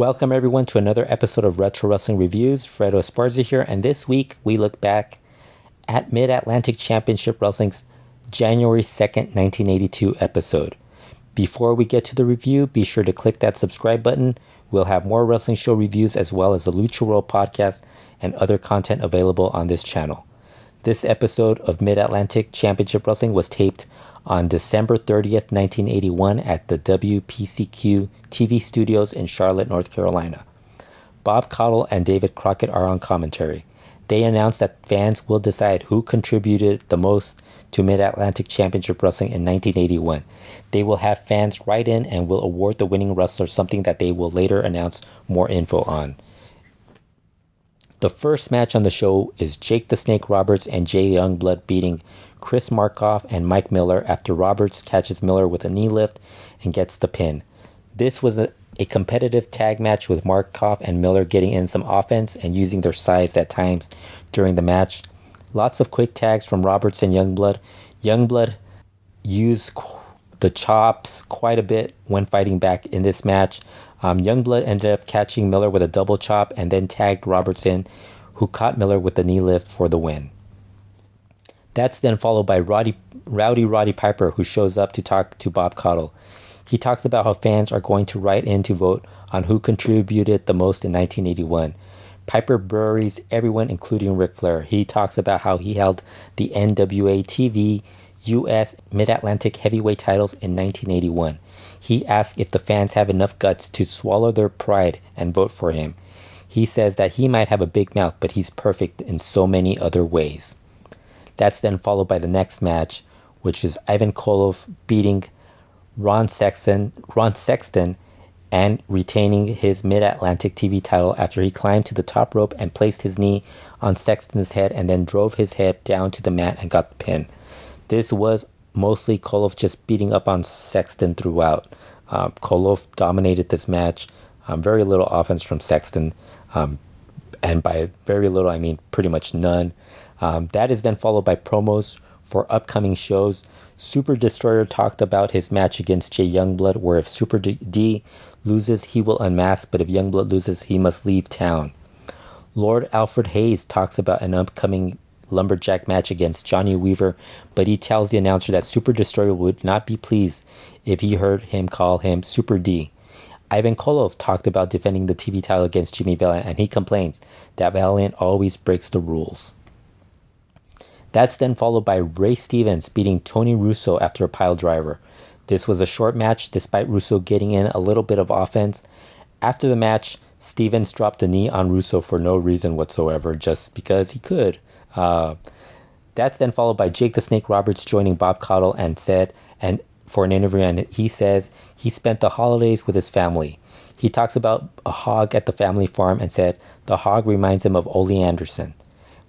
Welcome everyone to another episode of Retro Wrestling Reviews. Fredo Esparza here, and this week we look back at Mid-Atlantic Championship Wrestling's January 2nd, 1982 episode. Before we get to the review, be sure to click that subscribe button. We'll have more wrestling show reviews as well as the Lucha World podcast and other content available on this channel. This episode of Mid-Atlantic Championship Wrestling was taped on December 30th, 1981 at the WPCQ TV studios in Charlotte, North Carolina. Bob Cotto and David Crockett are on commentary. They announced that fans will decide who contributed the most to Mid-Atlantic Championship Wrestling in 1981. They will have fans write in and will award the winning wrestler, something that they will later announce more info on. The first match on the show is Jake the Snake Roberts and Jay Youngblood beating Chris Markoff and Mike Miller after Roberts catches Miller with a knee lift and gets the pin. This was a competitive tag match with Markoff and Miller getting in some offense and using their size at times during the match. Lots of quick tags from Roberts and Youngblood. Youngblood used the chops quite a bit when fighting back in this match. Youngblood ended up catching Miller with a double chop and then tagged Roberts in, who caught Miller with the knee lift for the win. That's then followed by Roddy Piper, who shows up to talk to Bob Cotto. He talks about how fans are going to write in to vote on who contributed the most in 1981. Piper buries everyone, including Ric Flair. He talks about how he held the NWA TV U.S. Mid-Atlantic Heavyweight titles in 1981. He asks if the fans have enough guts to swallow their pride and vote for him. He says that he might have a big mouth, but he's perfect in so many other ways. That's then followed by the next match, which is Ivan Koloff beating Ron Sexton and retaining his Mid-Atlantic TV title after he climbed to the top rope and placed his knee on Sexton's head and then drove his head down to the mat and got the pin. This was mostly Koloff just beating up on Sexton throughout. Koloff dominated this match. Very little offense from Sexton. And by very little, I mean pretty much none. That is then followed by promos for upcoming shows. Super Destroyer talked about his match against Jay Youngblood, where if Super D loses, he will unmask, but if Youngblood loses, he must leave town. Lord Alfred Hayes talks about an upcoming lumberjack match against Johnny Weaver, but he tells the announcer that Super Destroyer would not be pleased if he heard him call him Super D. Ivan Koloff talked about defending the TV title against Jimmy Valiant, and he complains that Valiant always breaks the rules. That's then followed by Ray Stevens beating Tony Russo after a pile driver. This was a short match despite Russo getting in a little bit of offense. After the match, Stevens dropped a knee on Russo for no reason whatsoever, just because he could. That's then followed by Jake the Snake Roberts joining Bob Cotto and for an interview, and he says he spent the holidays with his family. He talks about a hog at the family farm and said the hog reminds him of Ole Anderson.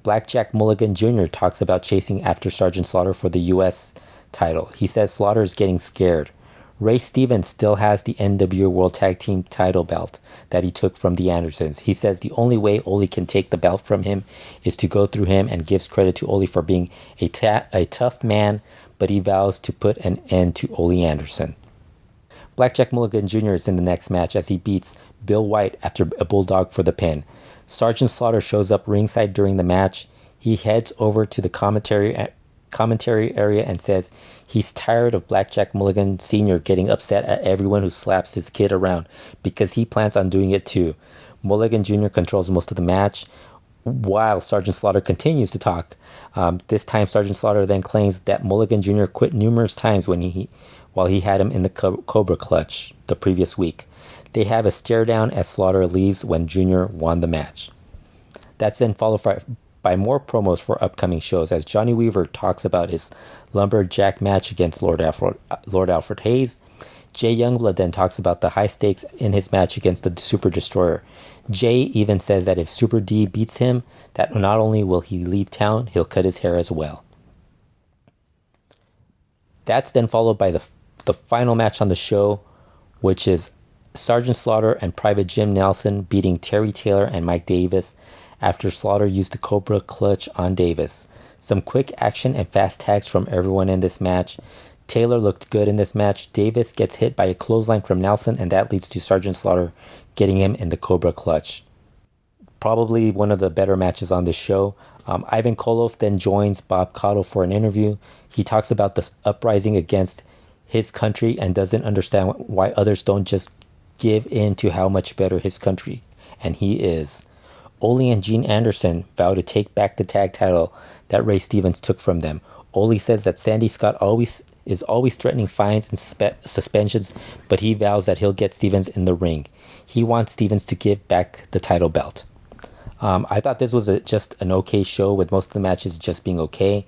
Blackjack Mulligan Jr. talks about chasing after Sgt Slaughter for the U.S. title. He says Slaughter is getting scared. Ray Stevens still has the NWA World Tag Team title belt that he took from the Andersons. He says the only way Ole can take the belt from him is to go through him, and gives credit to Ole for being a tough man, but he vows to put an end to Ole Anderson. Blackjack Mulligan Jr. is in the next match as he beats Bill White after a bulldog for the pin. Sgt Slaughter shows up ringside during the match. He heads over to the commentary area and says he's tired of Blackjack Mulligan Sr. getting upset at everyone who slaps his kid around because he plans on doing it too. Mulligan Jr. controls most of the match while Sgt Slaughter continues to talk. This time Sgt Slaughter then claims that Mulligan Jr. quit numerous times while he had him in the Cobra Clutch the previous week. They have a stare down as Slaughter leaves when Jr. won the match. That's then followed by more promos for upcoming shows as Johnny Weaver talks about his lumberjack match against Lord Alfred Hayes. Jay Youngblood then talks about the high stakes in his match against the Super Destroyer. Jay even says that if Super D beats him, that not only will he leave town, he'll cut his hair as well. That's then followed by the final match on the show, which is Sgt Slaughter and Private Jim Nelson beating Terry Taylor and Mike Davis after Slaughter used the Cobra Clutch on Davis. Some quick action and fast tags from everyone in this match. Taylor looked good in this match. Davis gets hit by a clothesline from Nelson, and that leads to Sgt Slaughter getting him in the Cobra Clutch. Probably one of the better matches on this show. Ivan Koloff then joins Bob Cotto for an interview. He talks about the uprising against his country and doesn't understand why others don't just give in to how much better his country and he is. Ole and Gene Anderson vow to take back the tag title that Ray Stevens took from them. Ole says that Sandy Scott is always threatening fines and suspensions, but he vows that he'll get Stevens in the ring. He wants Stevens to give back the title belt. I thought this was just an okay show, with most of the matches just being okay.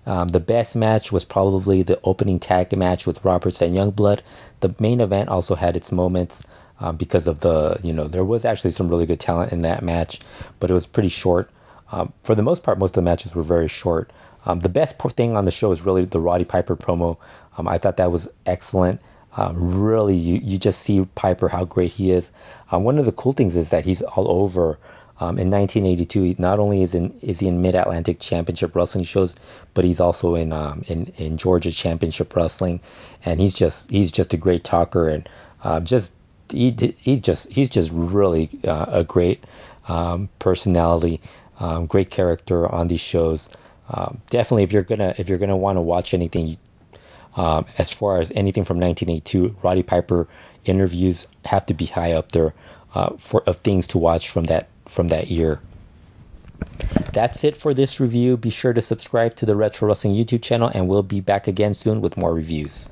The best match was probably the opening tag match with Roberts and Youngblood. The main event also had its moments because of there was actually some really good talent in that match, but it was pretty short. For the most part, most of the matches were very short. The best thing on the show is really the Roddy Piper promo. I thought that was excellent. Really, you just see Piper, how great he is. One of the cool things is that he's all over. In 1982, not only is he in Mid-Atlantic Championship Wrestling shows, but he's also in Georgia Championship Wrestling, and he's just a great talker, and he's just really a great personality, great character on these shows. Definitely, if you're gonna want to watch anything, as far as anything from 1982, Roddy Piper interviews have to be high up there of things to watch from that year. That's it for this review. Be sure to subscribe to the Retro Wrestling YouTube channel, and we'll be back again soon with more reviews.